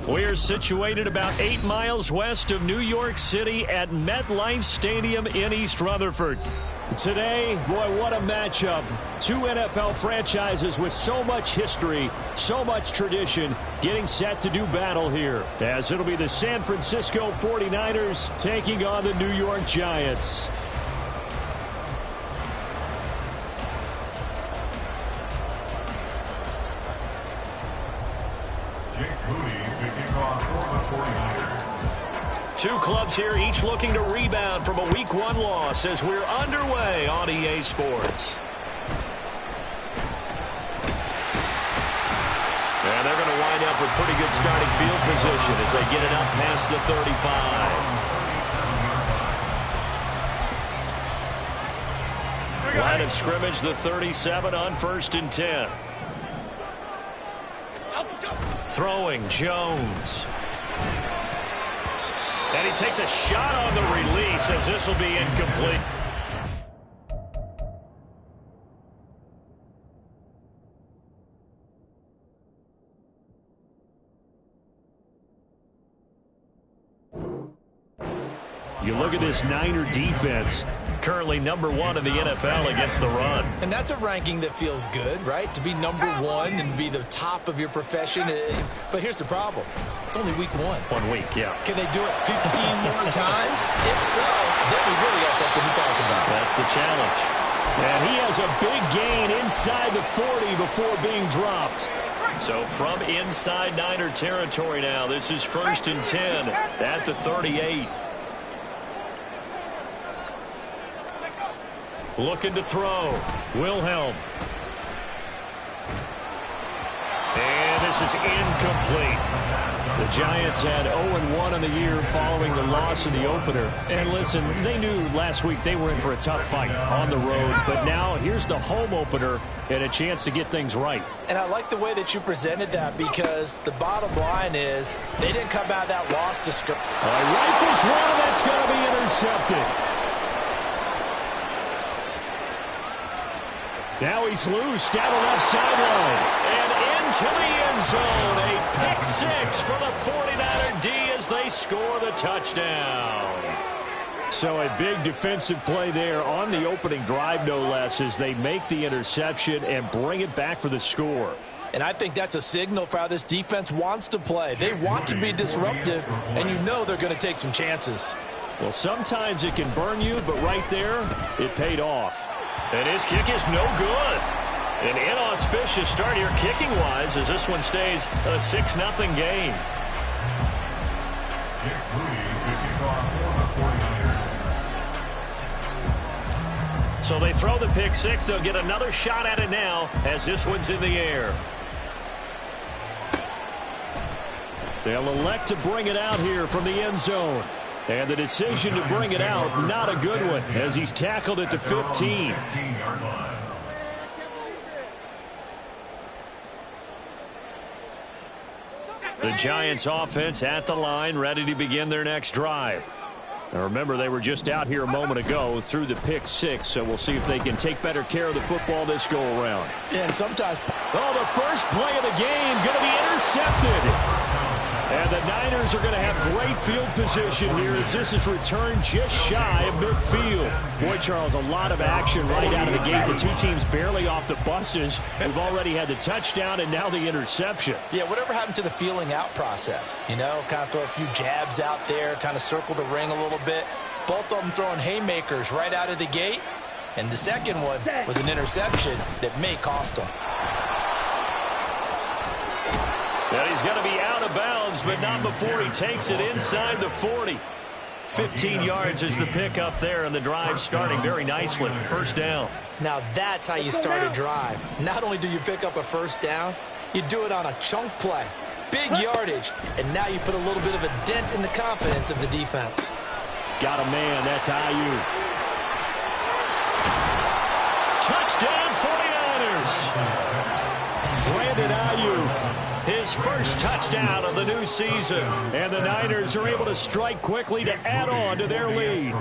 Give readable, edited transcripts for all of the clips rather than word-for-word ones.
We're situated about 8 miles west of New York City at MetLife Stadium in East Rutherford. Today, boy, what a matchup. Two NFL franchises with so much history, so much tradition, getting set to do battle here, as it'll be the San Francisco 49ers taking on the New York Giants. Two clubs here, each looking to rebound from a Week 1 loss as we're underway on EA Sports. And they're going to wind up with pretty good starting field position as they get it up past the 35. Line of scrimmage, the 37 on 1st and 10. Throwing, Jones. And he takes a shot on the release as this will be incomplete. You look at this Niner defense, currently number 1 in the NFL against the run. And that's a ranking that feels good, right? To be number 1 and be the top of your profession. But here's the problem. It's only week 1. 1 week, yeah. Can they do it 15 more times? If so, then we really got something to talk about. That's the challenge. And he has a big gain inside the 40 before being dropped. So from inside Niner territory now, this is 1st and 10 at the 38. Looking to throw. Wilhelm. And this is incomplete. The Giants had 0-1 on the year following the loss in the opener. And listen, they knew last week they were in for a tough fight on the road. But now here's the home opener and a chance to get things right. And I like the way that you presented that because the bottom line is they didn't come out of that loss to score. Rifles one, and that's going to be intercepted. Now he's loose down the left sideline. And into the end zone. A pick-6 for the 49er D as they score the touchdown. So a big defensive play there on the opening drive, no less, as they make the interception and bring it back for the score. And I think that's a signal for how this defense wants to play. They want to be disruptive, and you know they're going to take some chances. Well, sometimes it can burn you, but right there, it paid off. And his kick is no good. An inauspicious start here kicking-wise as this one stays a 6-0 game. So they throw the pick-6. They'll get another shot at it now as this one's in the air. They'll elect to bring it out here from the end zone. And the decision to bring it out, not a good one, as he's tackled at the 15. The Giants offense at the line, ready to begin their next drive. Now remember, they were just out here a moment ago through the pick-6, so we'll see if they can take better care of the football this go-around. And sometimes... Oh, the first play of the game going to be intercepted. And the Niners are going to have great field position here as this is returned just shy of midfield. Boy, Charles, a lot of action right out of the gate. The two teams barely off the buses. We've already had the touchdown and now the interception. Yeah, whatever happened to the feeling out process? You know, kind of throw a few jabs out there, kind of circle the ring a little bit. Both of them throwing haymakers right out of the gate. And the second one was an interception that may cost them. And he's going to be out of bounds, but not before he takes it inside the 40. 15 yards is the pickup there, and the drive starting very nicely. First down. Now that's how you start a drive. Not only do you pick up a first down, you do it on a chunk play. Big yardage, and now you put a little bit of a dent in the confidence of the defense. Got a man, that's Ayuk. Touchdown 49ers. Brandon Ayuk. His first touchdown of the new season. And the Niners are able to strike quickly to add on to their lead.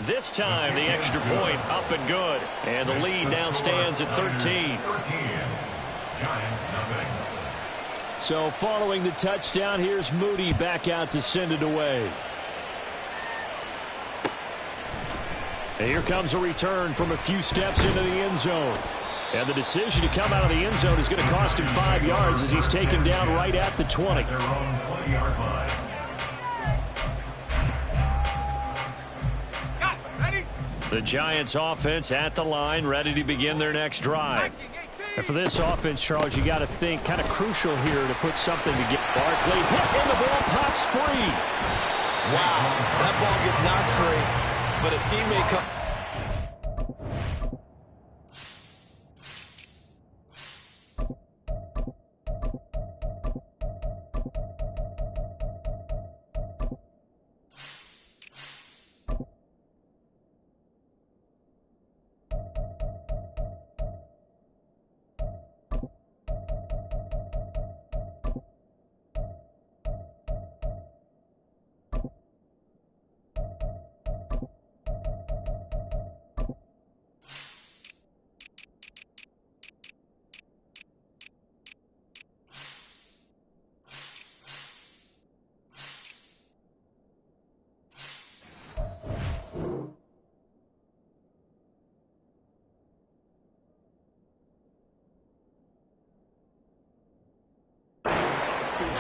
This time, the extra point up and good. And the lead now stands at 13. So following the touchdown, here's Moody back out to send it away. And here comes a return from a few steps into the end zone. And the decision to come out of the end zone is going to cost him 5 yards as he's taken down right at the 20. Their own 20-yard line. The Giants offense at the line, ready to begin their next drive. And for this offense, Charles, you got to think kind of crucial here to put something to get. Barkley hit and the ball pops free. Wow, that ball gets knocked free, but a teammate comes.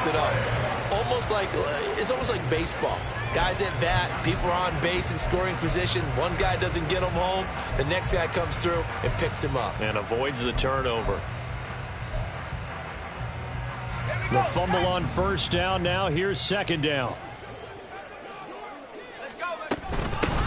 It up. It's almost like baseball. Guys at bat, people are on base in scoring position. One guy doesn't get him home. The next guy comes through and picks him up. And avoids the turnover. The fumble on first down now. Here's second down.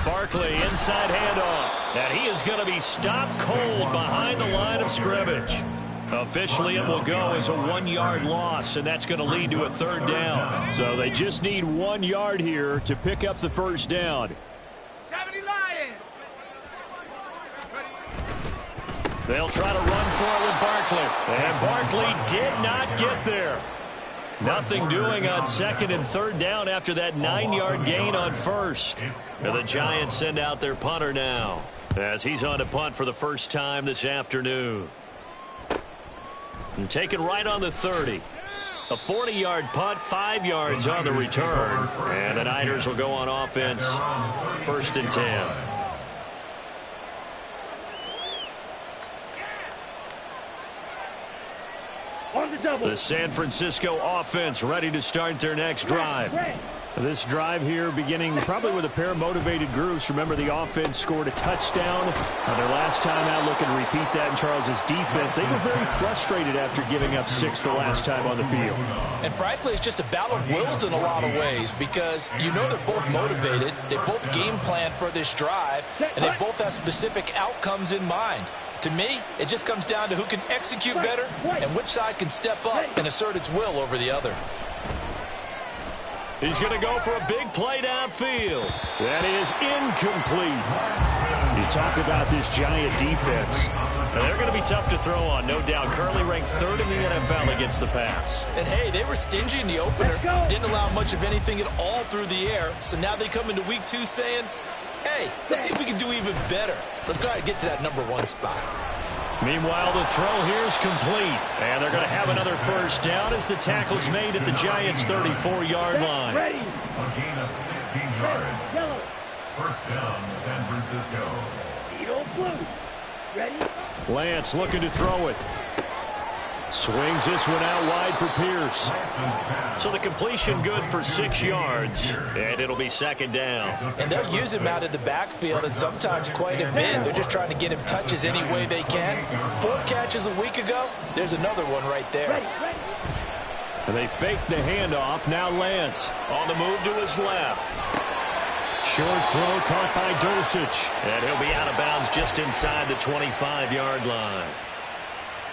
Barkley inside handoff. And he is going to be stopped cold behind the line of scrimmage. Officially, it will go as a 1-yard loss, and that's going to lead to a third down. So they just need 1 yard here to pick up the first down. 70 Lions. They'll try to run for it with Barkley. And Barkley did not get there. Nothing doing on second and third down after that 9-yard gain on first. And the Giants send out their punter now as he's on to punt for the first time this afternoon. And taken right on the 30. A 40-yard punt, 5 yards on the return. And the Niners will go on offense, 1st and 10. The San Francisco offense ready to start their next drive. This drive here beginning probably with a pair of motivated groups. Remember, the offense scored a touchdown their last time out. Looking to repeat that in Charles's defense. They were very frustrated after giving up 6 the last time on the field. And frankly, it's just a battle of wills in a lot of ways because you know they're both motivated. They both game plan for this drive, and they both have specific outcomes in mind. To me, it just comes down to who can execute better and which side can step up and assert its will over the other. He's going to go for a big play downfield. That is incomplete. You talk about this Giant defense. Now, they're going to be tough to throw on, no doubt. Currently ranked 3rd in the NFL against the pass. And, hey, they were stingy in the opener. Didn't allow much of anything at all through the air. So now they come into week 2 saying, hey, let's see if we can do even better. Let's go ahead and get to that number 1 spot. Meanwhile, the throw here is complete. And they're going to have another first down as the tackle's made at the Giants' 34-yard line. A gain of 16 yards. First down, San Francisco. Lance looking to throw it. Swings this one out wide for Pierce. So the completion good for 6 yards. And it'll be second down. And they'll use him out of the backfield and sometimes quite a bit. They're just trying to get him touches any way they can. 4 catches a week ago. There's another one right there. And they fake the handoff. Now Lance on the move to his left. Short throw caught by Dulcich. And he'll be out of bounds just inside the 25-yard line.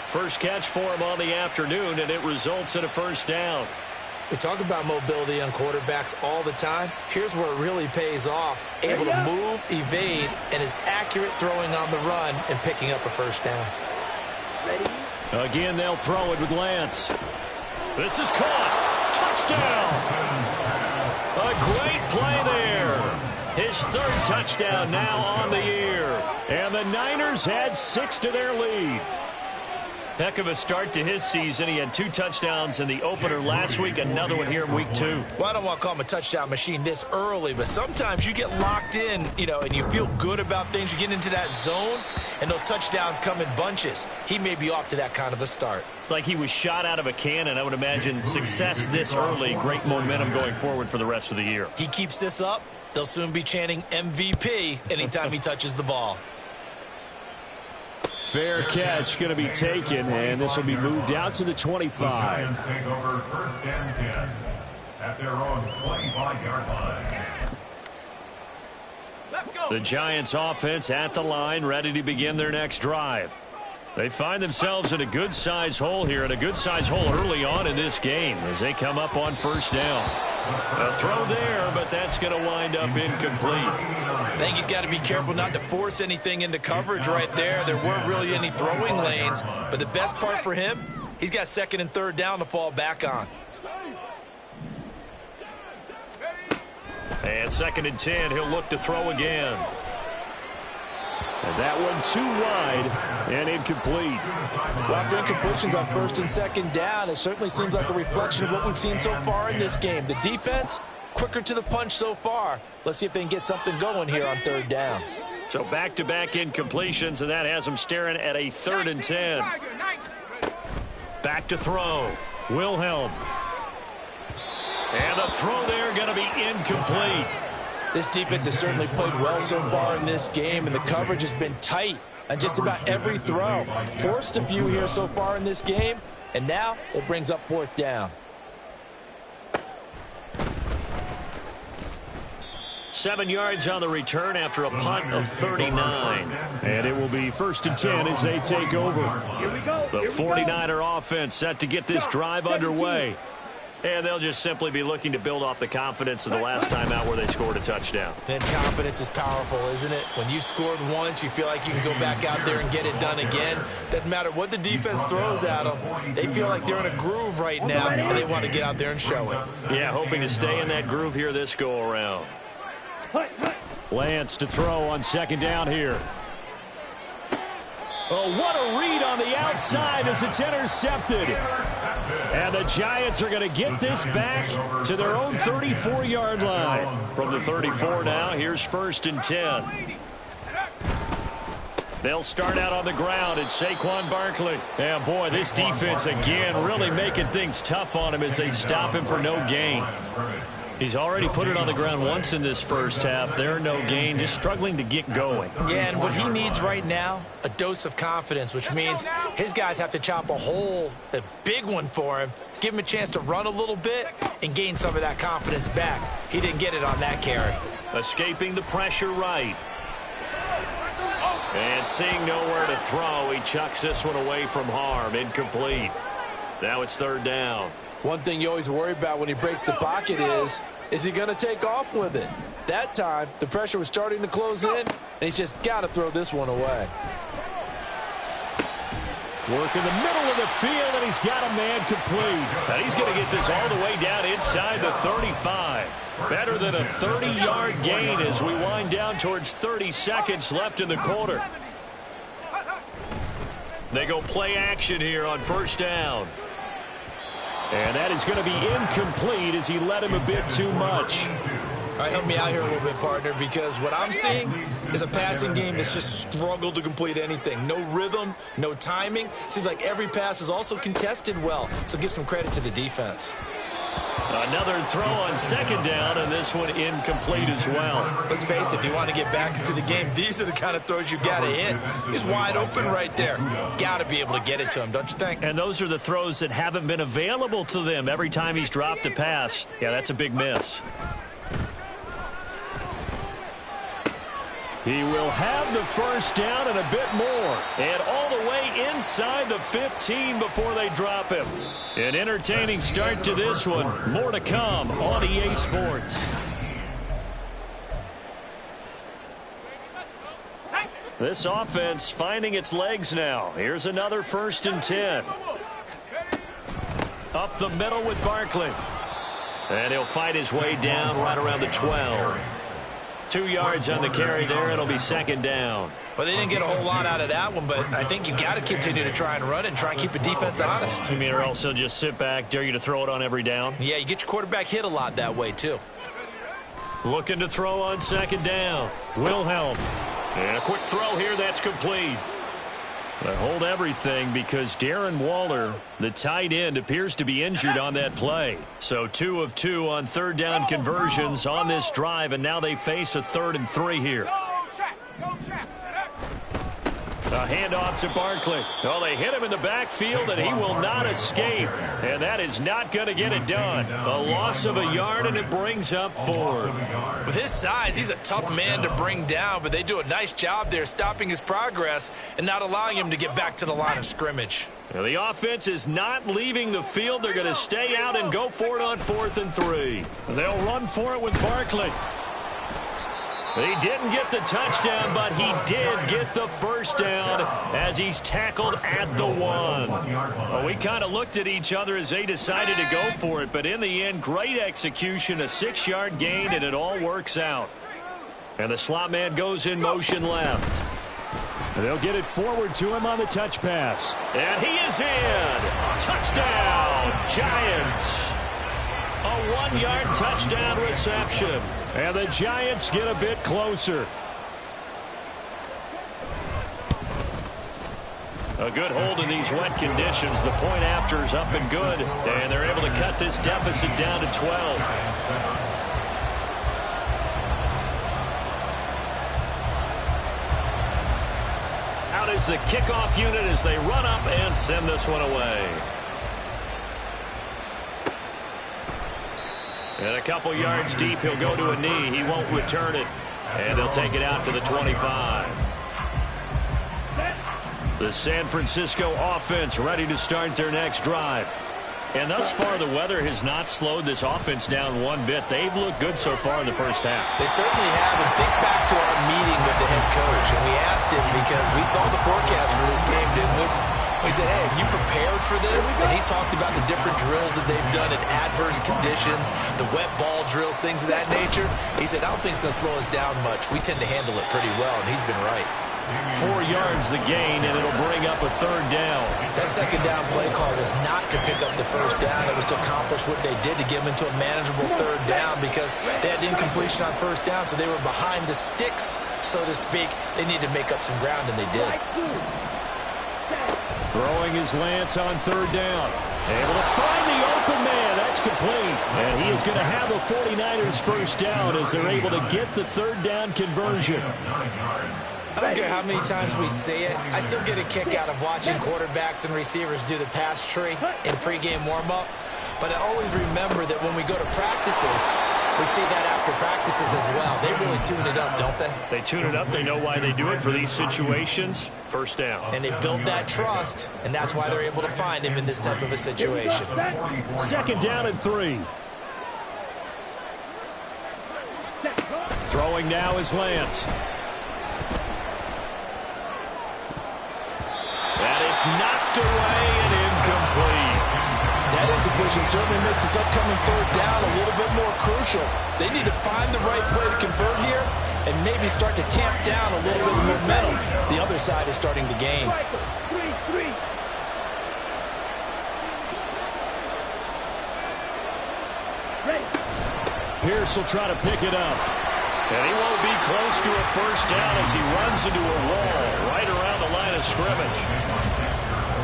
First catch for him on the afternoon, and it results in a first down. We talk about mobility on quarterbacks all the time. Here's where it really pays off. Able to move, evade, and is accurate throwing on the run and picking up a first down. Again, they'll throw it with Lance. This is caught. Touchdown. A great play there. His 3rd touchdown now on the year. And the Niners add 6 to their lead. Heck of a start to his season. He had 2 touchdowns in the opener last week, another one here in week 2. Well, I don't want to call him a touchdown machine this early, but sometimes you get locked in, and you feel good about things. You get into that zone, and those touchdowns come in bunches. He may be off to that kind of a start. It's like he was shot out of a cannon. I would imagine success this early, great momentum going forward for the rest of the year. He keeps this up, they'll soon be chanting MVP anytime he touches the ball. Fair catch going to be taken, and this will be moved out to the 25. The Giants take over 1st and 10 at their own 25-yard line. Let's go. The Giants offense at the line, ready to begin their next drive. They find themselves in a good-sized hole here, and a good-sized hole early on in this game as they come up on 1st down. A throw there, but that's going to wind up incomplete. I think he's got to be careful not to force anything into coverage right there. There weren't really any throwing lanes, but the best part for him, he's got 2nd and 3rd down to fall back on. And 2nd and 10, he'll look to throw again. And that one too wide and incomplete. Well, after incompletions on 1st and 2nd down, it certainly seems like a reflection of what we've seen so far in this game. The defense, quicker to the punch so far. Let's see if they can get something going here on 3rd down. So back-to-back incompletions, and that has them staring at a 3rd and 10. Back to throw. Wilhelm. And the throw there going to be incomplete. This defense has certainly played well so far in this game, and the coverage has been tight on just about every throw. Forced a few here so far in this game, and now it brings up 4th down. 7 yards on the return after a punt of 39. And it will be 1st and 10 as they take over. The 49er offense set to get this drive underway. And they'll just simply be looking to build off the confidence of the last time out where they scored a touchdown. And confidence is powerful, isn't it? When you scored once, you feel like you can go back out there and get it done again. Doesn't matter what the defense throws at them. They feel like they're in a groove right now, and they want to get out there and show it. Yeah, hoping to stay in that groove here this go-around. Lance to throw on 2nd down here. Oh, what a read on the outside as it's intercepted. And the Giants are going to get this back to their own 34-yard line. From the 34 now, here's 1st and 10. They'll start out on the ground. It's Saquon Barkley. Yeah, boy, this defense again really making things tough on him as they stop him for no gain. He's already put it on the ground once in this first half. They're no gain, just struggling to get going. Yeah, and what he needs right now, a dose of confidence, which means his guys have to chop a hole, a big one for him, give him a chance to run a little bit and gain some of that confidence back. He didn't get it on that carry. Escaping the pressure right. And seeing nowhere to throw, he chucks this one away from harm. Incomplete. Now it's 3rd down. One thing you always worry about when he breaks the pocket is he going to take off with it? That time, the pressure was starting to close in, and he's just got to throw this one away. Work in the middle of the field, and he's got a man complete. And he's going to get this all the way down inside the 35. Better than a 30-yard gain as we wind down towards 30 seconds left in the quarter. They go play action here on 1st down. And that is going to be incomplete as he led him a bit too much. All right, help me out here a little bit, partner, because what I'm seeing is a passing game that's just struggled to complete anything. No rhythm, no timing. Seems like every pass is also contested well, so give some credit to the defense. Another throw on 2nd down, and this one incomplete as well. Let's face it, if you want to get back into the game, these are the kind of throws you got to hit. He's wide open right there. Got to be able to get it to him, don't you think? And those are the throws that haven't been available to them every time he's dropped a pass. Yeah, that's a big miss. He will have the 1st down and a bit more. And all the way inside the 15 before they drop him. An entertaining start to this one. More to come on EA Sports. This offense finding its legs now. Here's another 1st and 10. Up the middle with Barkley. And he'll fight his way down right around the 12. 2 yards on the carry there. It'll be 2nd down. Well, they didn't get a whole lot out of that one, but I think you've got to continue to try and run and try and keep the defense honest. You mean or else they'll just sit back, dare you to throw it on every down? Yeah, you get your quarterback hit a lot that way, too. Looking to throw on second down. Wilhelm. And a quick throw here, that's complete. They hold everything because Darren Waller, the tight end, appears to be injured on that play. So 2 of 2 on third down conversions on this drive, and now they face a 3rd and 3 here. A handoff to Barkley. Oh, they hit him in the backfield, and he will not escape. And that is not going to get it done. A loss of a yard, and it brings up 4th. With his size, he's a tough man to bring down, but they do a nice job there stopping his progress and not allowing him to get back to the line of scrimmage. Now, the offense is not leaving the field. They're going to stay out and go for it on 4th and 3. They'll run for it with Barkley. He didn't get the touchdown, but he did get the first down as he's tackled at the 1. Well, we kind of looked at each other as they decided to go for it, but in the end, great execution, a 6-yard gain, and it all works out. And the slot man goes in motion left. And they'll get it forward to him on the touch pass. And he is in. Touchdown, Giants. A 1-yard touchdown reception. And the Giants get a bit closer. A good hold in these wet conditions. The point after is up and good. And they're able to cut this deficit down to 12. Out is the kickoff unit as they run up and send this one away. And a couple yards deep, he'll go to a knee. He won't return it. And they'll take it out to the 25. The San Francisco offense ready to start their next drive. And thus far, the weather has not slowed this offense down one bit. They've looked good so far in the first half. They certainly have. And think back to our meeting with the head coach. And we asked him because we saw the forecast for this game, didn't we? We said, hey, have you prepared for this? And he talked about the different drills that they've done in adverse conditions, the wet ball drills, things of that nature. He said, I don't think it's going to slow us down much. We tend to handle it pretty well, and he's been right. 4 yards the gain, and it'll bring up a 3rd down. That second down play call was not to pick up the first down. It was to accomplish what they did to get them into a manageable 3rd down because they had incompletion on first down, so they were behind the sticks, so to speak. They needed to make up some ground, and they did. Throwing his Lance on 3rd down. Able to find the open man. That's complete. And he is going to have the 49ers first down as they're able to get the 3rd down conversion. I don't care how many times we see it. I still get a kick out of watching quarterbacks and receivers do the pass tree in pregame warm-up. But I always remember that when we go to practices, we see that after practices as well. They really tune it up, don't they? They tune it up. They know why they do it for these situations. First down. And they build that trust, and that's why they're able to find him in this type of a situation. 2nd down and 3. Throwing now is Lance. And it's knocked away and incomplete. That incompletion certainly makes this upcoming 3rd down a little bit more crucial. They need to find the right play to convert here and maybe start to tamp down a little bit of momentum. The other side is starting to gain. Pierce will try to pick it up. And he won't be close to a first down as he runs into a wall right around the line of scrimmage.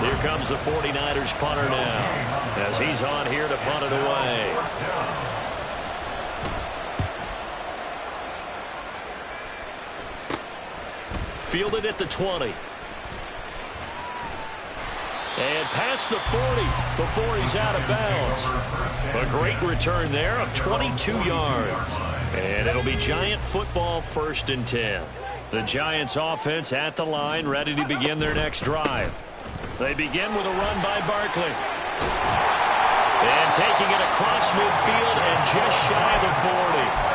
Here comes the 49ers punter now as he's on here to punt it away. Fielded at the 20. And past the 40 before he's out of bounds. A great return there of 22 yards. And it'll be Giant football 1st and 10. The Giants offense at the line ready to begin their next drive. They begin with a run by Barkley. And taking it across midfield and just shy of the 40.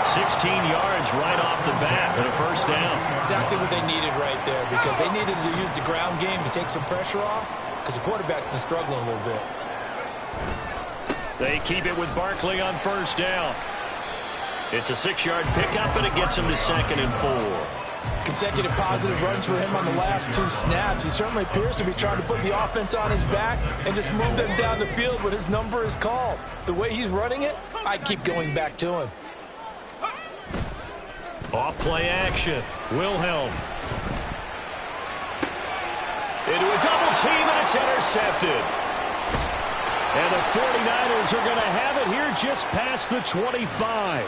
16 yards right off the bat and a first down. Exactly what they needed right there because they needed to use the ground game to take some pressure off because the quarterback's been struggling a little bit. They keep it with Barkley on first down. It's a 6-yard pickup, and it gets him to 2nd and 4. Consecutive positive runs for him on the last 2 snaps. He certainly appears to be trying to put the offense on his back and just move them down the field when his number is called. The way he's running it, I keep going back to him. Off play action. Wilhelm. Into a double team, and it's intercepted. And the 49ers are going to have it here just past the 25.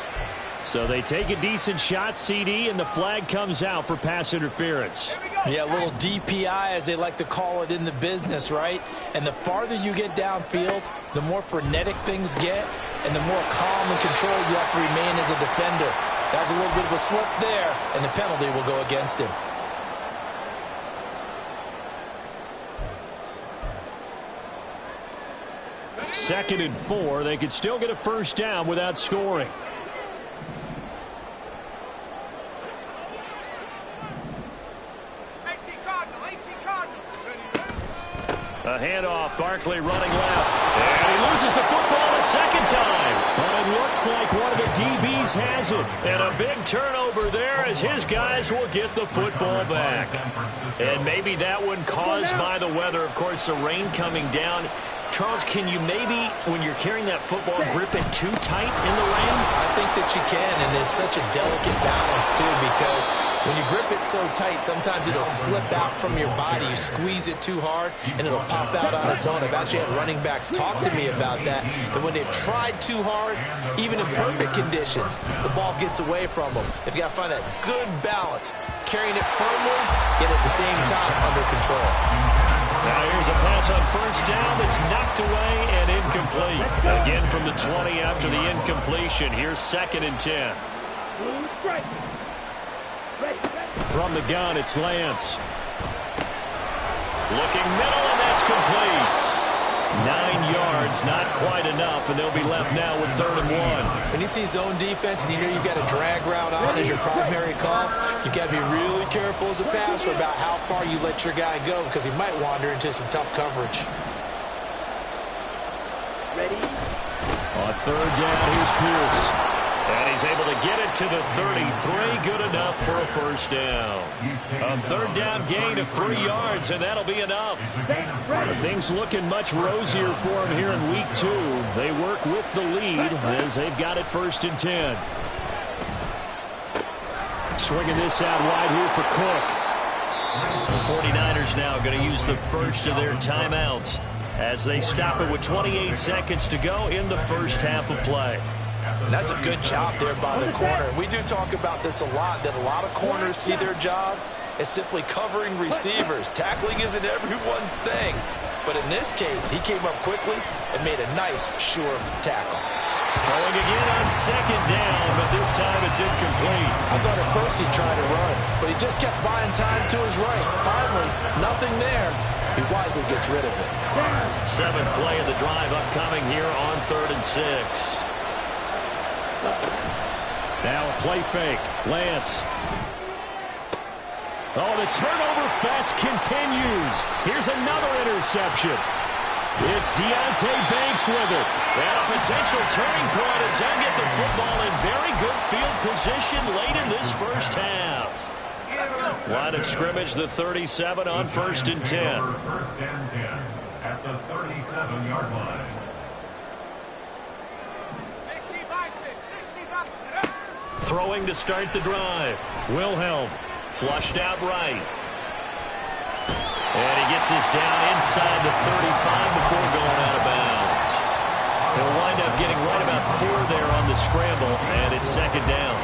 So they take a decent shot, CD, and the flag comes out for pass interference. Yeah, a little DPI, as they like to call it in the business, right? And the farther you get downfield, the more frenetic things get, and the more calm and control you have to remain as a defender. That was a little bit of a slip there, and the penalty will go against him. Second and 4. They could still get a first down without scoring. A handoff, Barkley running left. And he loses the football a second time. But it looks like one of the DBs has it. And a big turnover there as his guys will get the football back. And maybe that one caused by the weather. Of course, the rain coming down. Charles, can you maybe, when you're carrying that football, grip it too tight in the rain? I think that you can, and it's such a delicate balance, too, because when you grip it so tight, sometimes it'll slip out from your body. You squeeze it too hard, and it'll pop out on its own. I've actually had running backs talk to me about that when they've tried too hard, even in perfect conditions, the ball gets away from them. They've got to find that good balance, carrying it firmly, yet at the same time under control. Now here's a pass on first down that's knocked away and incomplete. Again from the 20 after the incompletion. Here's 2nd and 10. From the gun, it's Lance. Looking middle, and that's complete. 9 yards, not quite enough, and they'll be left now with 3rd and 1. When you see zone defense and you know you've got a drag route on as your primary call, you've got to be really careful as a passer about how far you let your guy go because he might wander into some tough coverage. On 3rd down, here's Pierce. And he's able to get it to the 33. Good enough for a first down. A 3rd down gain of 3 yards, and that'll be enough. Things looking much rosier for him here in week 2. They work with the lead as they've got it 1st and 10. Swinging this out wide here for Cook. The 49ers now going to use the first of their timeouts as they stop it with 28 seconds to go in the first half of play. And that's a good job there by the corner. We do talk about this a lot, that a lot of corners see their job as simply covering receivers. Tackling isn't everyone's thing. But in this case, he came up quickly and made a nice, sure tackle. Throwing again on 2nd down, but this time it's incomplete. I thought at first he tried to run, but he just kept buying time to his right. Finally, nothing there. He wisely gets rid of it. 7th play of the drive upcoming here on 3rd and 6. Now a play fake. Lance. Oh, the turnover fest continues. Here's another interception. It's Deonte Banks with it. And a potential turning point as they get the football in very good field position late in this first half. Line of scrimmage, the 37 on 1st and 10. 1st and 10 at the 37-yard line. Throwing to start the drive. Wilhelm flushed out right. And he gets this down inside the 35 before going out of bounds. He'll wind up getting right about 4 there on the scramble, and it's 2nd down.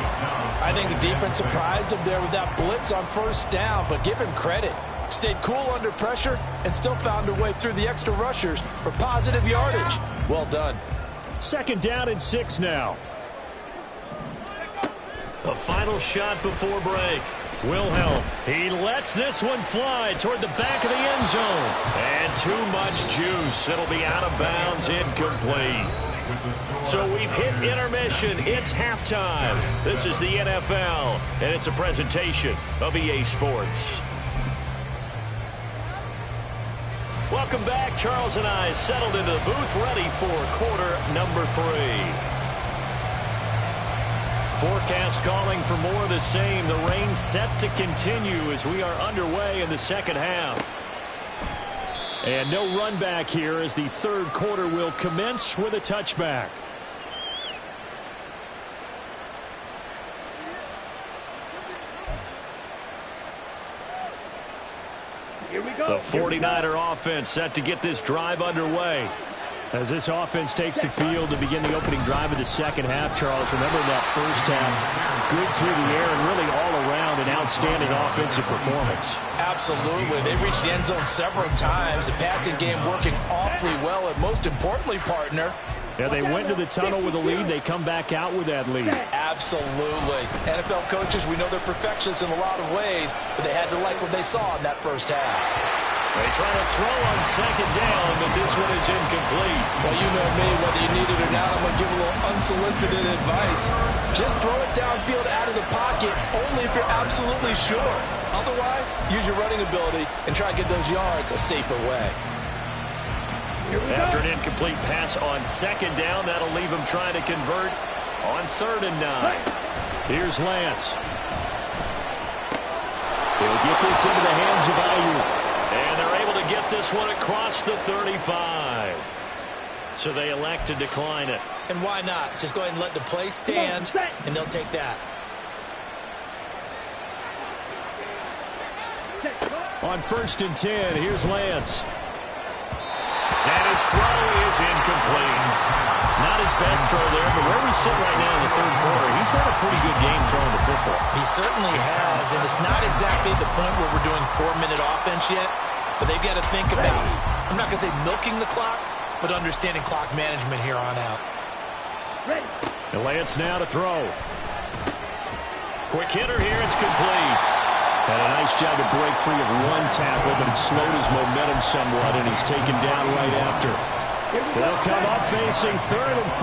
I think the defense surprised him there with that blitz on 1st down, but give him credit. Stayed cool under pressure and still found a way through the extra rushers for positive yardage. Well done. 2nd down and 6 now. A final shot before break. Wilhelm, he lets this one fly toward the back of the end zone. And too much juice. It'll be out of bounds, incomplete. So we've hit intermission. It's halftime. This is the NFL, and it's a presentation of EA Sports. Welcome back. Charles and I settled into the booth, ready for quarter number 3. Forecast calling for more of the same. The rain set to continue as we are underway in the second half. And no run back here as the third quarter will commence with a touchback. The 49er offense set to get this drive underway. As this offense takes the field to begin the opening drive of the second half, Charles, remember that first half, good through the air and really all around an outstanding offensive performance. Absolutely. They reached the end zone several times. The passing game working awfully well, and most importantly, partner, yeah, they went to the tunnel with a lead. They come back out with that lead. Absolutely. NFL coaches, we know they're perfectionists in a lot of ways, but they had to like what they saw in that first half. They try to throw on second down, but this one is incomplete. Well, you know me, whether you need it or not, I'm going to give a little unsolicited advice. Just throw it downfield out of the pocket, only if you're absolutely sure. Otherwise, use your running ability and try to get those yards a safer way. After an incomplete pass on second down, that'll leave him trying to convert on 3rd and 9. Here's Lance. He'll get this into the hands of Ayuk. And they're able to get this one across the 35. So they elect to decline it. And why not? Just go ahead and let the play stand, and they'll take that. On 1st and 10, here's Lance. And his throw is incomplete. Not his best throw there, but where we sit right now in the third quarter, he's had a pretty good game throwing the football. He certainly has, and it's not exactly the point where we're doing 4-minute offense yet, but they've got to think about, I'm not going to say milking the clock, but understanding clock management here on out. And Lance now to throw. Quick hitter here, it's complete. Had a nice job to break free of one tackle, but it slowed his momentum somewhat, and he's taken down right after. They'll come up facing 3rd and 5.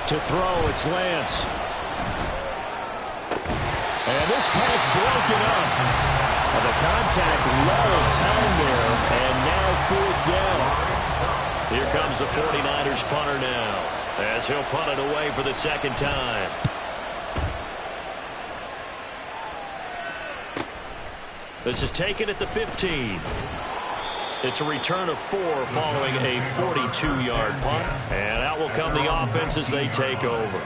To throw, it's Lance. And this pass broken up. And the contact low time there, and now 4th down. Here comes the 49ers punter now, as he'll punt it away for the second time. This is taken at the 15. It's a return of 4 following a 42-yard punt. And out will come the offense as they take over.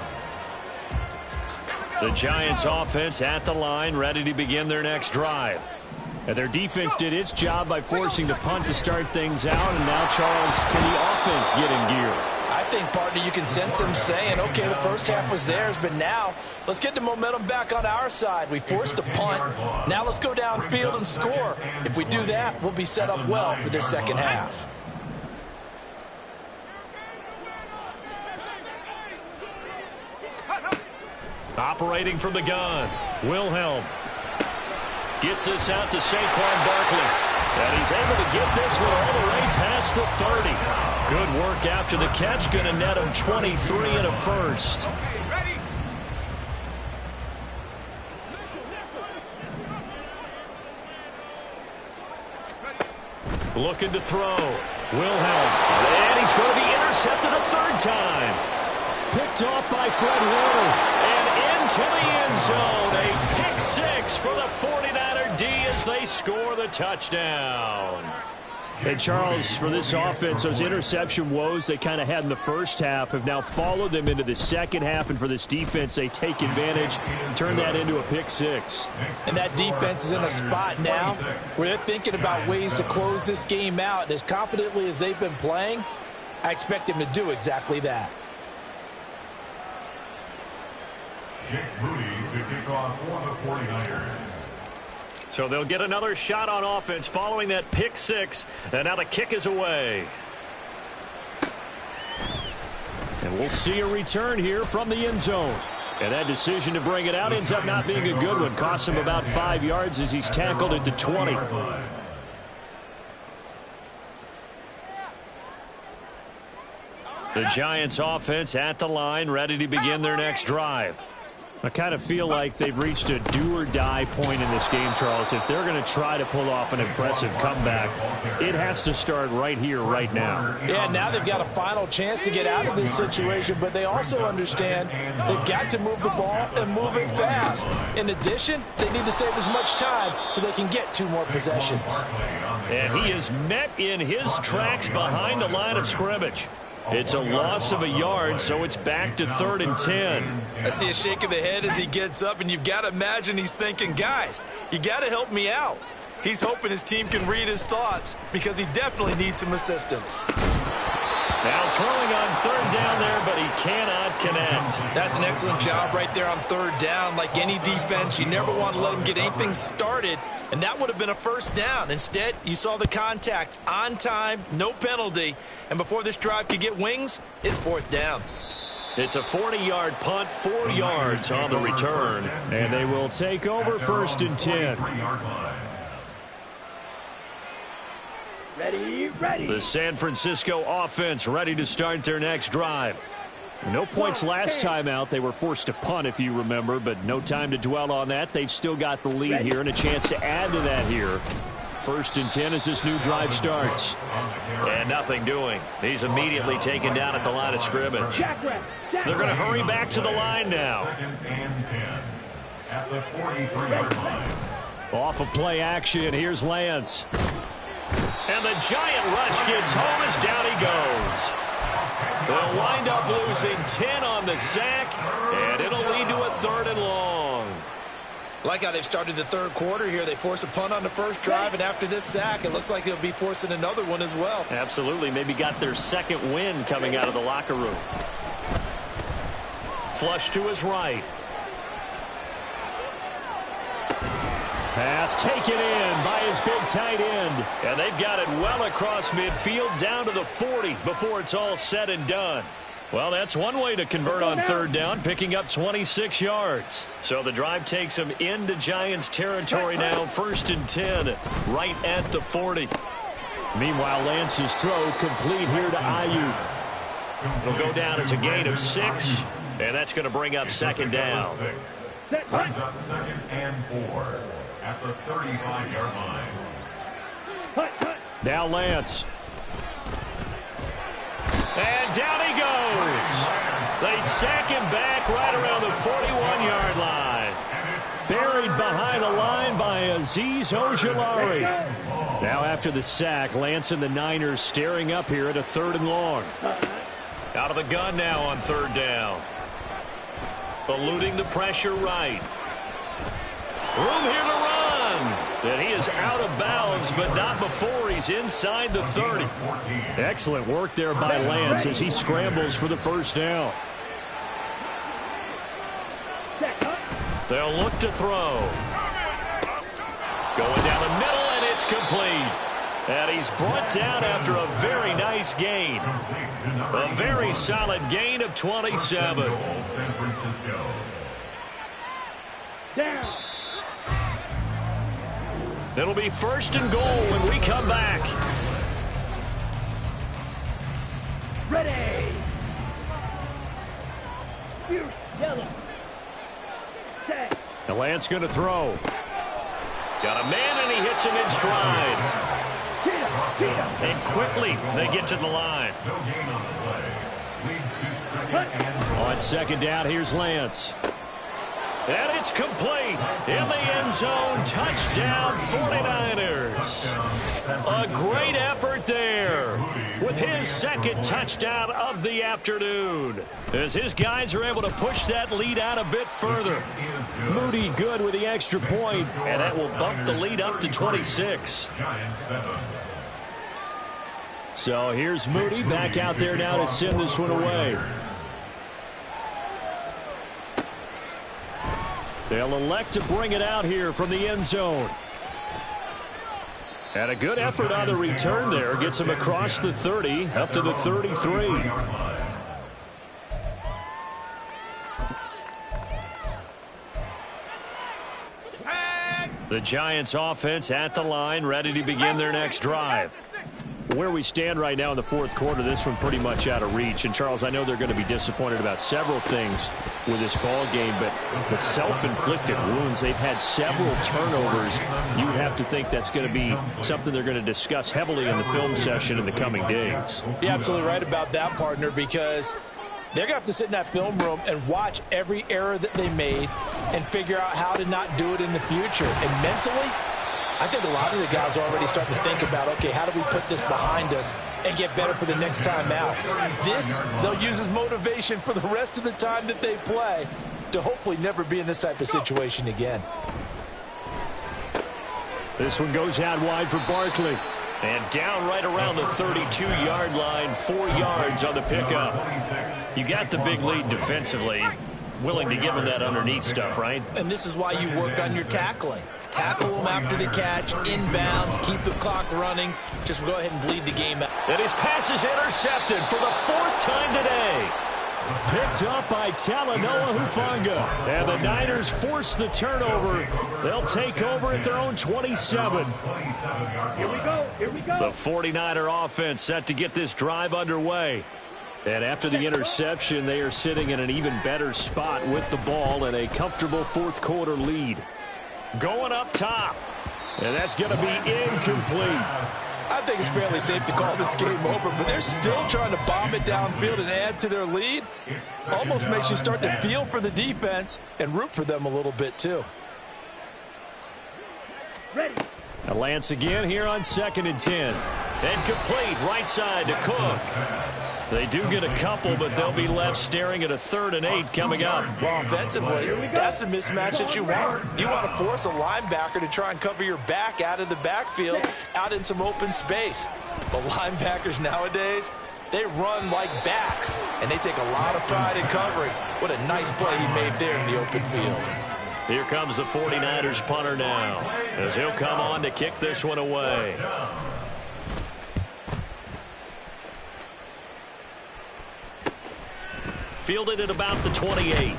The Giants offense at the line, ready to begin their next drive. And their defense did its job by forcing the punt to start things out. And now, Charles, can the offense get in gear? I think, partner, you can sense them saying, okay, the first half was theirs, but now let's get the momentum back on our side. We forced a punt. Now let's go downfield and score. If we do that, we'll be set up well for this second half. Operating from the gun, Wilhelm gets this out to Saquon Barkley. And he's able to get this one all the way past the 30. Good work after the catch. Going to net him 23 and a first. Looking to throw. Wilhelm. And he's going to be intercepted a 3rd time. Picked off by Fred Warner. And into the end zone. A pick 6 for the 49er D as they score the touchdown. And Charles, for this offense, those interception woes they kind of had in the first half have now followed them into the second half. And for this defense, they take advantage, turn that into a pick 6. And that defense is in a spot now where they're thinking about ways to close this game out. And as confidently as they've been playing, I expect them to do exactly that. Jake Moody to kick off for the 49ers. So they'll get another shot on offense following that pick 6. And now the kick is away. And we'll see a return here from the end zone. And that decision to bring it out ends up not being a good one. Costs him about 5 yards as he's tackled at the 20. The Giants offense at the line, ready to begin their next drive. I kind of feel like they've reached a do-or-die point in this game, Charles. If they're going to try to pull off an impressive comeback, it has to start right here, right now. Yeah, now they've got a final chance to get out of this situation, but they also understand they've got to move the ball and move it fast. In addition, they need to save as much time so they can get 2 more possessions. And he is met in his tracks behind the line of scrimmage. It's a loss of a yard, so it's back to 3rd and 10. I see a shake of the head as he gets up, and you've got to imagine he's thinking, guys, you got to help me out. He's hoping his team can read his thoughts because he definitely needs some assistance. Now throwing on 3rd down there, but he cannot connect. That's an excellent job right there on 3rd down. Like any defense, you never want to let him get anything started, and that would have been a 1st down. Instead, you saw the contact on time, no penalty, and before this drive could get wings, it's 4th down. It's a 40-yard punt, 4 yards on the return, and they will take over 1st and 10. Ready. The San Francisco offense ready to start their next drive. No points last time out. They were forced to punt, if you remember, but no time to dwell on that. They've still got the lead here and a chance to add to that here. 1st and 10 as this new drive starts. And nothing doing. He's immediately taken down at the line of scrimmage. They're going to hurry back to the line now. 2nd and 10 at the 43-yard line. Off of play action, here's Lance. And the giant rush gets home as down he goes. They'll wind up losing 10 on the sack, and it'll lead to a 3rd and long. Like how they've started the 3rd quarter here. They force a punt on the 1st drive, and after this sack, it looks like they'll be forcing another one as well. Absolutely. Maybe got their 2nd win coming out of the locker room. Flush to his right. Pass taken in by his big tight end. And they've got it well across midfield down to the 40 before it's all said and done. Well, that's one way to convert on 3rd down, picking up 26 yards. So the drive takes them into Giants territory now, 1st and 10, right at the 40. Meanwhile, Lance's throw complete here to Ayuk. It'll go down as a gain of 6, and that's going to bring up 2nd down. Brings up 2nd and 4 at the 35-yard line. Now Lance. And down he goes. They sack him back right around the 41-yard line. Buried behind the line by Azeez Ojulari. Now after the sack, Lance and the Niners staring up here at a 3rd and long. Out of the gun now on 3rd down. Eluding the pressure right. Room here to run. And he is out of bounds, but not before he's inside the 30. Excellent work there by Lance as he scrambles for the 1st down. They'll look to throw. Going down the middle, and it's complete. And he's brought down after a very nice gain. A very solid gain of 27. San Francisco. Down. It'll be 1st and goal when we come back. Ready. Yellow. Set. And Lance going to throw. Got a man, and he hits him in stride. And quickly, they get to the line. No gain on the play. Leads to 2nd and 4. On 2nd down, here's Lance. And it's complete in the end zone. Touchdown, 49ers. A great effort there with his 2nd touchdown of the afternoon, as his guys are able to push that lead out a bit further. Moody good with the extra point, and that will bump the lead up to 26. So here's Moody back out there now to send this one away. They'll elect to bring it out here from the end zone. And a good effort on the return there. Gets him across the 30, up to the 33. The Giants offense at the line, ready to begin their next drive. Where we stand right now in the fourth quarter, this one pretty much out of reach. And, Charles, I know they're going to be disappointed about several things with this ball game, but the self-inflicted wounds, they've had several turnovers. You would have to think that's going to be something they're going to discuss heavily in the film session in the coming days. You're absolutely right about that, partner, because they're going to have to sit in that film room and watch every error that they made and figure out how to not do it in the future. And mentally, I think a lot of the guys are already starting to think about, okay, how do we put this behind us and get better for the next time out? This, they'll use as motivation for the rest of the time that they play to hopefully never be in this type of situation again. This one goes out wide for Barkley. And down right around the 32-yard line, 4 yards on the pickup. You got the big lead defensively. Willing to give him that underneath stuff, right? And this is why you work on your tackling. Tackle them after the catch, inbounds, keep the clock running. Just go ahead and bleed the game out. And his pass is intercepted for the 4th time today. Picked up by Talanoa Hufanga. And the Niners force the turnover. They'll take over at their own 27. Here we go. Here we go. The 49er offense set to get this drive underway. And after the interception, they are sitting in an even better spot with the ball and a comfortable fourth quarter lead. Going up top. And that's going to be incomplete. I think it's fairly safe to call this game over, but they're still trying to bomb it downfield and add to their lead. Almost makes you start to feel for the defense and root for them a little bit too. Ready. A Lance again here on 2nd and 10. And complete right side to Cook. They do get a couple, but they'll be left staring at a 3rd and 8 coming up. Well, offensively, that's the mismatch that you want. You want to force a linebacker to try and cover your back out of the backfield, out in some open space. But linebackers nowadays, they run like backs, and they take a lot of pride in covering. What a nice play he made there in the open field. Here comes the 49ers punter now, as he'll come on to kick this one away. Fielded at about the 28.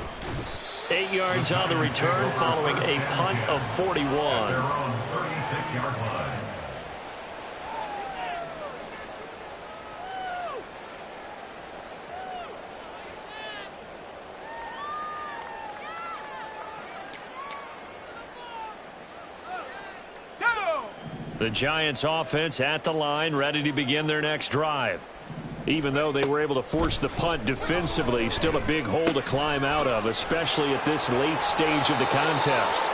8 yards on the return following a punt of 41. The Giants offense at the line, ready to begin their next drive. Even though they were able to force the punt defensively, still a big hole to climb out of, especially at this late stage of the contest.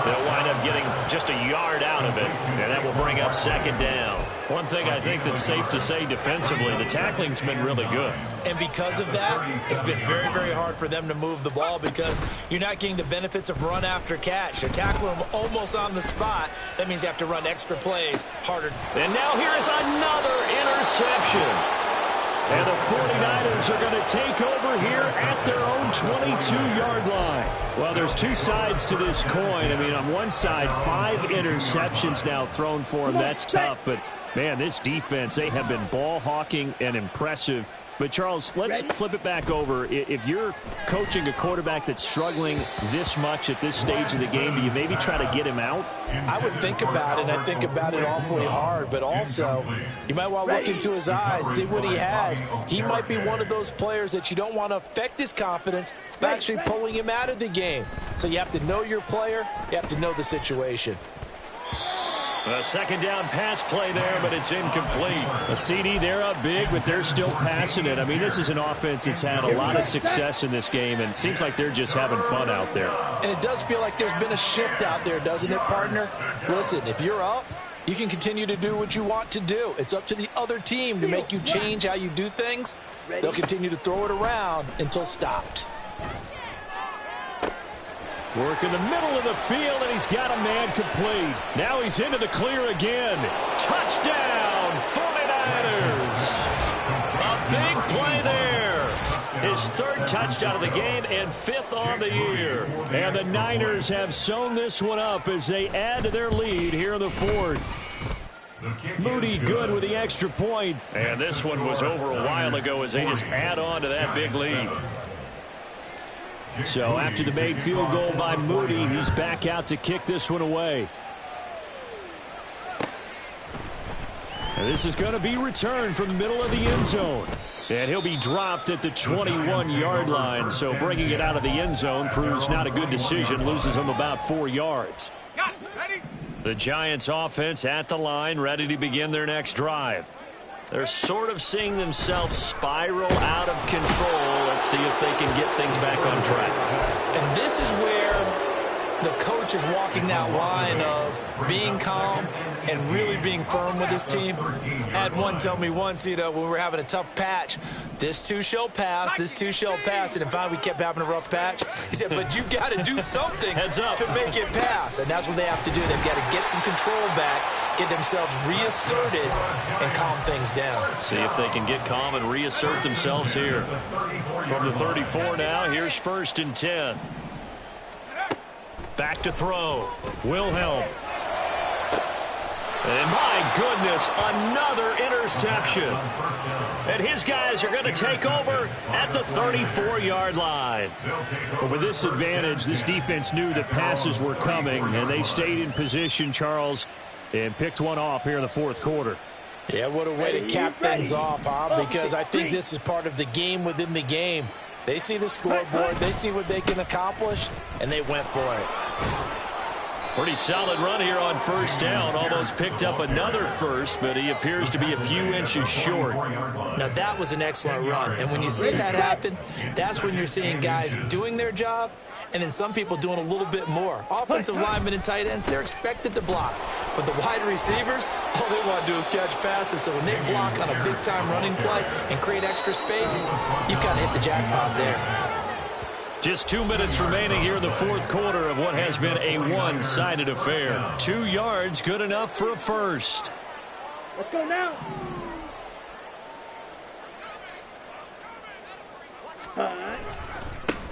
They'll wind up getting just a yard out of it, and that will bring up 2nd down. One thing I think that's safe to say defensively, the tackling's been really good. And because of that, it's been very, very hard for them to move the ball because you're not getting the benefits of run after catch. They're tackling them almost on the spot. That means you have to run extra plays harder. And now here is another interception. And the 49ers are going to take over here at their own 22-yard line. Well, there's two sides to this coin. I mean, on one side, 5 interceptions now thrown for them. That's tough. But, man, this defense, they have been ball hawking and impressive. But, Charles, let's flip it back over. If you're coaching a quarterback that's struggling this much at this stage of the game, do you maybe try to get him out? I would think about it, and I think about it awfully hard. But also, you might want to look into his eyes, see what he has. He might be one of those players that you don't want to affect his confidence by actually pulling him out of the game. So you have to know your player. You have to know the situation. A 2nd down pass play there, but it's incomplete. A CD, they're up big, but they're still passing it. I mean, this is an offense that's had a lot of success in this game, and it seems like they're just having fun out there. And it does feel like there's been a shift out there, doesn't it, partner? Listen, if you're up, you can continue to do what you want to do. It's up to the other team to make you change how you do things. They'll continue to throw it around until stopped. Work in the middle of the field, and he's got a man complete. Now he's into the clear again. Touchdown, 49ers. A big play there. His 3rd touchdown of the game and 5th on the year. And the Niners have sewn this one up as they add to their lead here in the 4th. Moody good with the extra point. And this one was over a while ago as they just add on to that big lead. So after the made field goal by Moody, he's back out to kick this one away. And this is going to be returned from the middle of the end zone. And he'll be dropped at the 21-yard line. So bringing it out of the end zone proves not a good decision. Loses him about 4 yards. The Giants offense at the line, ready to begin their next drive. They're sort of seeing themselves spiral out of control. Let's see if they can get things back on track. And this is where the coach is walking that line of being calm and really being firm with his team. I had one tell me once, when we were having a tough patch, this too shall pass, this too shall pass. And finally we kept having a rough patch. He said, but you got to do something to make it pass. And that's what they have to do. They've got to get some control back, get themselves reasserted, and calm things down. See if they can get calm and reassert themselves here. From the 34 now, here's 1st and 10. Back to throw. Wilhelm. And my goodness, another interception. And his guys are going to take over at the 34-yard line. But with this advantage, this defense knew that passes were coming, and they stayed in position, Charles, and picked one off here in the 4th quarter. Yeah, what a way to cap things off, huh? Because I think this is part of the game within the game. They see the scoreboard, they see what they can accomplish, and they went for it. Pretty solid run here on 1st down. Almost picked up another first, but he appears to be a few inches short. Now, that was an excellent run. And when you see that happen, that's when you're seeing guys doing their job and then some people doing a little bit more. Offensive linemen and tight ends, they're expected to block. But the wide receivers, all they want to do is catch passes. So when they block on a big-time running play and create extra space, you've got to hit the jackpot there. Just 2 minutes remaining here in the 4th quarter of what has been a one-sided affair. 2 yards, good enough for a first. Let's go now.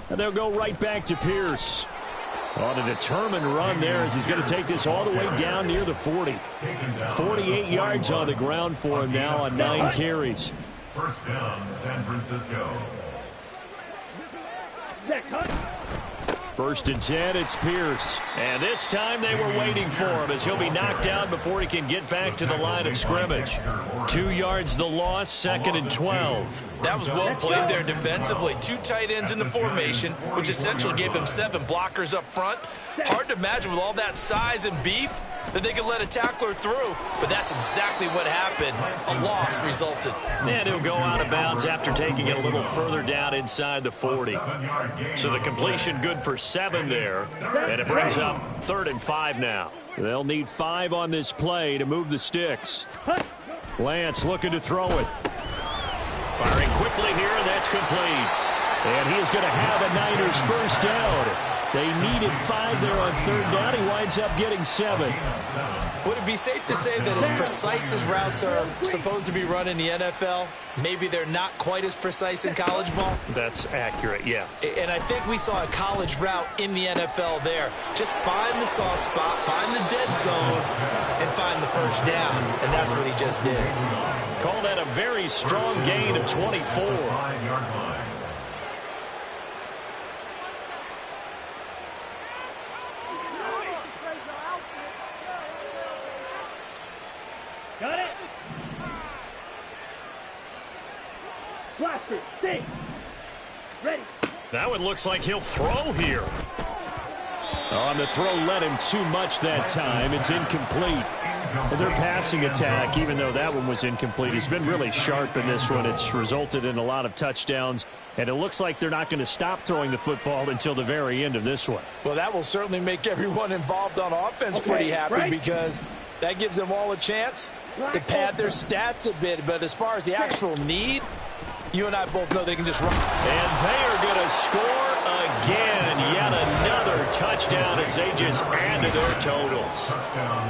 And they'll go right back to Pierce. On a determined run there as he's going to take this all the way down near the 40. 48 yards on the ground for him now on 9 carries. 1st down, San Francisco. 1st and 10, it's Pierce. And this time they were waiting for him as he'll be knocked down before he can get back to the line of scrimmage. 2 yards the loss, 2nd and 12. That was well played there defensively. 2 tight ends in the formation, which essentially gave them 7 blockers up front. Hard to imagine with all that size and beef that they could let a tackler through, but that's exactly what happened. A loss resulted. And he'll go out of bounds after taking it a little further down inside the 40. So the completion good for 7 there, and it brings up 3rd and 5 now. They'll need 5 on this play to move the sticks. Lance looking to throw it. Firing quickly here, and that's complete. And he is going to have a Niners 1st down. They needed 5 there on 3rd down. He winds up getting 7. Would it be safe to say that as precise as routes are supposed to be run in the NFL, maybe they're not quite as precise in college ball? That's accurate, yeah. And I think we saw a college route in the NFL there. Just find the soft spot, find the dead zone, and find the 1st down. And that's what he just did. Call that a very strong gain of 24. Got it. Blaster, stay. Ready. That one looks like he'll throw here. On the throw led him too much that time. It's incomplete. But their passing attack, even though that one was incomplete, has been really sharp in this one. It's resulted in a lot of touchdowns. And it looks like they're not going to stop throwing the football until the very end of this one. Well, that will certainly make everyone involved on offense pretty happy because that gives them all a chance to pad their stats a bit. But as far as the actual need, you and I both know they can just run. And they are going to score again. Yet another touchdown as they just add to their totals.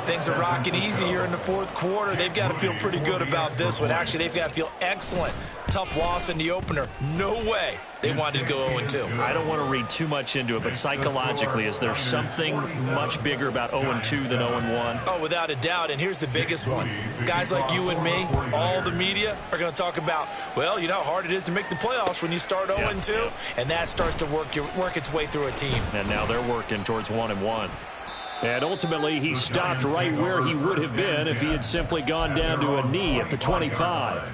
Things are rocking easy here in the 4th quarter. They've got to feel pretty good about this one. Actually, they've got to feel excellent. Tough loss in the opener. No way they wanted to go 0-2. I don't want to read too much into it, but psychologically, is there something much bigger about 0-2 than 0-1? Oh, without a doubt, and here's the biggest one. Guys like you and me, all the media, are going to talk about, well, you know how hard it is to make the playoffs when you start 0-2, and that starts to work its way through a team. And now they're working towards 1-1. And ultimately, he stopped right where he would have been if he had simply gone down to a knee at the 25.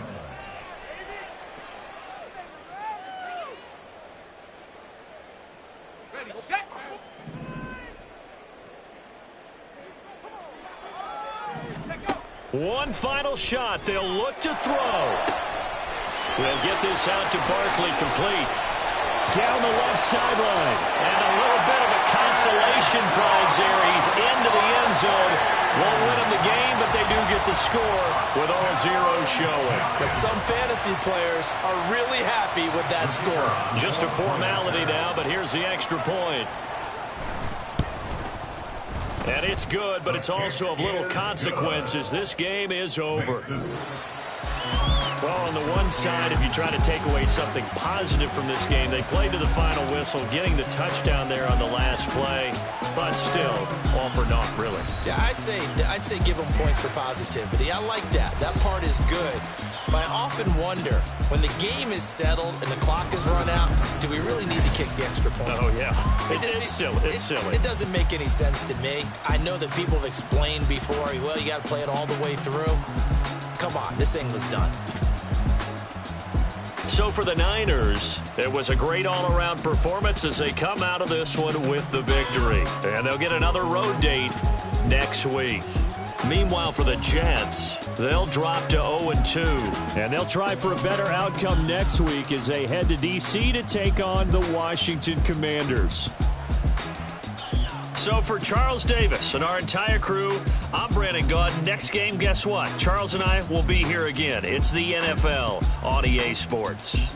One final shot. They'll look to throw. They'll get this out to Barkley, complete. Down the left sideline. And a little bit of a consolation prize there. He's into the end zone. Won't win him the game, but they do get the score with all zeros showing. But some fantasy players are really happy with that score. Just a formality now, but here's the extra point. And it's good, but it's also of little consequences. This game is over. Well, on the one side, if you try to take away something positive from this game, they played to the final whistle, getting the touchdown there on the last play, but still, all for naught, really. Yeah, I'd say give them points for positivity. I like that. That part is good. But I often wonder, when the game is settled and the clock is run out, do we really need to kick the extra point? Oh, yeah. It's silly. It's silly. It doesn't make any sense to me. I know that people have explained before, well, you got to play it all the way through. Come on, this thing was done. So for the Niners, it was a great all-around performance as they come out of this one with the victory. And they'll get another road date next week. Meanwhile, for the Jets, they'll drop to 0-2. And they'll try for a better outcome next week as they head to D.C. to take on the Washington Commanders. So for Charles Davis and our entire crew, I'm Brandon Gaudin. Next game, guess what? Charles and I will be here again. It's the NFL on EA Sports.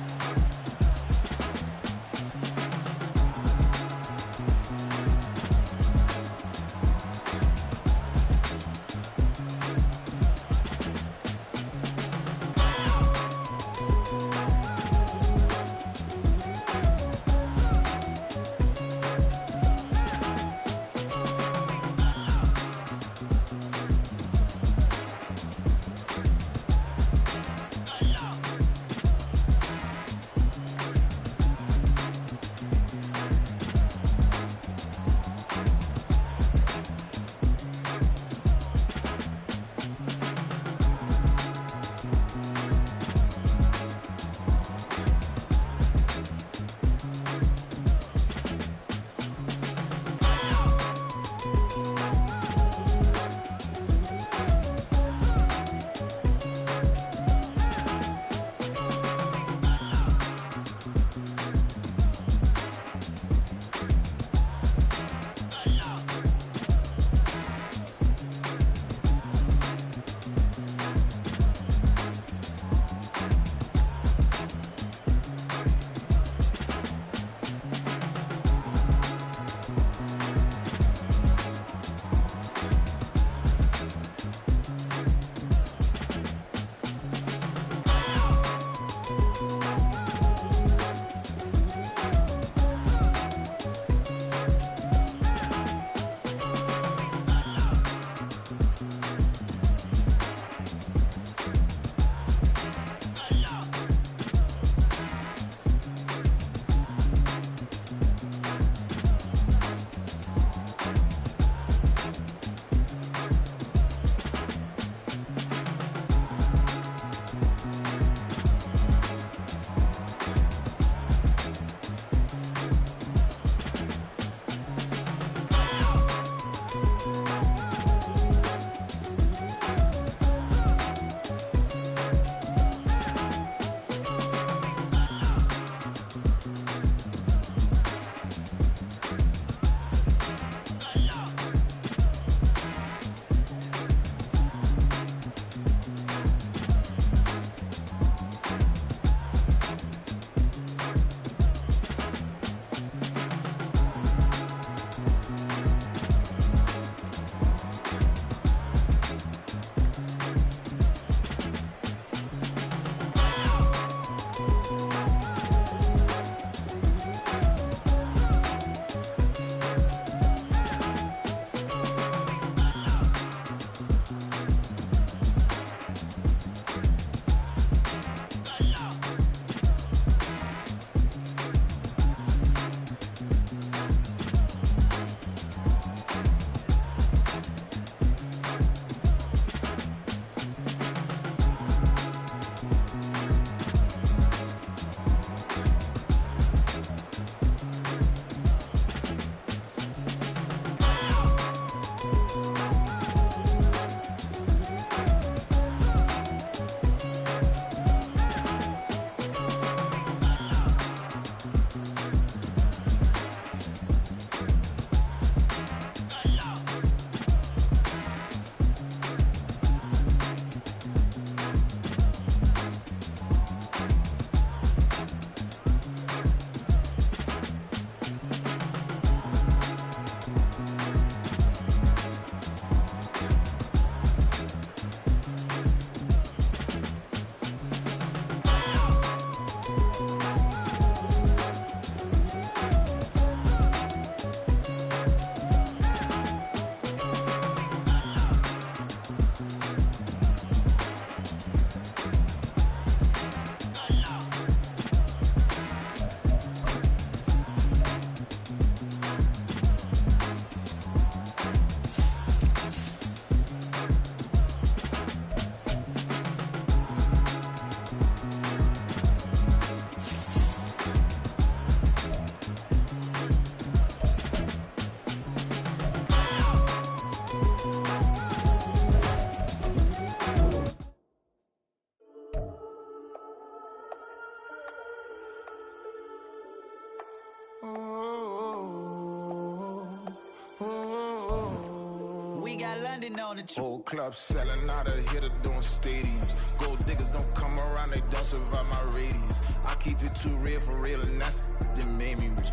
we got London on the trip. Whole club selling out of hitter doing stadiums. Gold diggers don't come around, they don't survive my radius. I keep it too real for real, and that's that made me rich.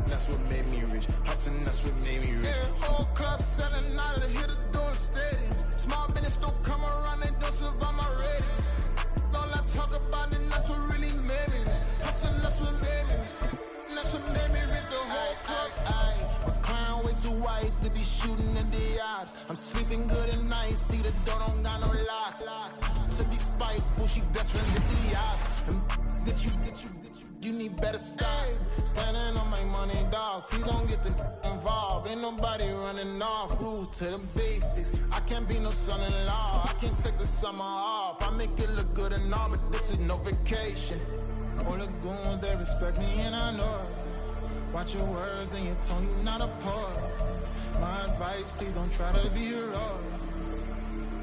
That's what made me rich. Hustling, that's what made me rich. Yeah, whole club selling out of hitters doing stadiums. Small business don't come around, they don't survive my radius. All I talk about, and that's what really made me rich. Hustling, that's what made me rich. That's what made me rich. The whole club. My crown way too white to be shooting in the eyes. I'm sleeping good at night. See the door don't got no locks. To be spiteful, she best friends with the odds. Get you need better stocks. Standing on my money, dog. Please don't get involved. Ain't nobody running off. Rules to the basics. I can't be no son-in-law. I can't take the summer off. I make it look good and all, but this is no vacation. All the goons, they respect me and I know it. Watch your words and your tone, you not a poet. My advice, please don't try to be heroic.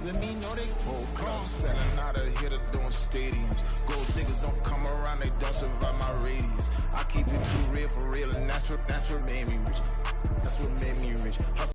Let me know they whole club selling out of hitter doing stadiums. Gold diggers don't come around, they don't survive my radius. I keep it too real for real, and that's what made me rich. That's what made me rich.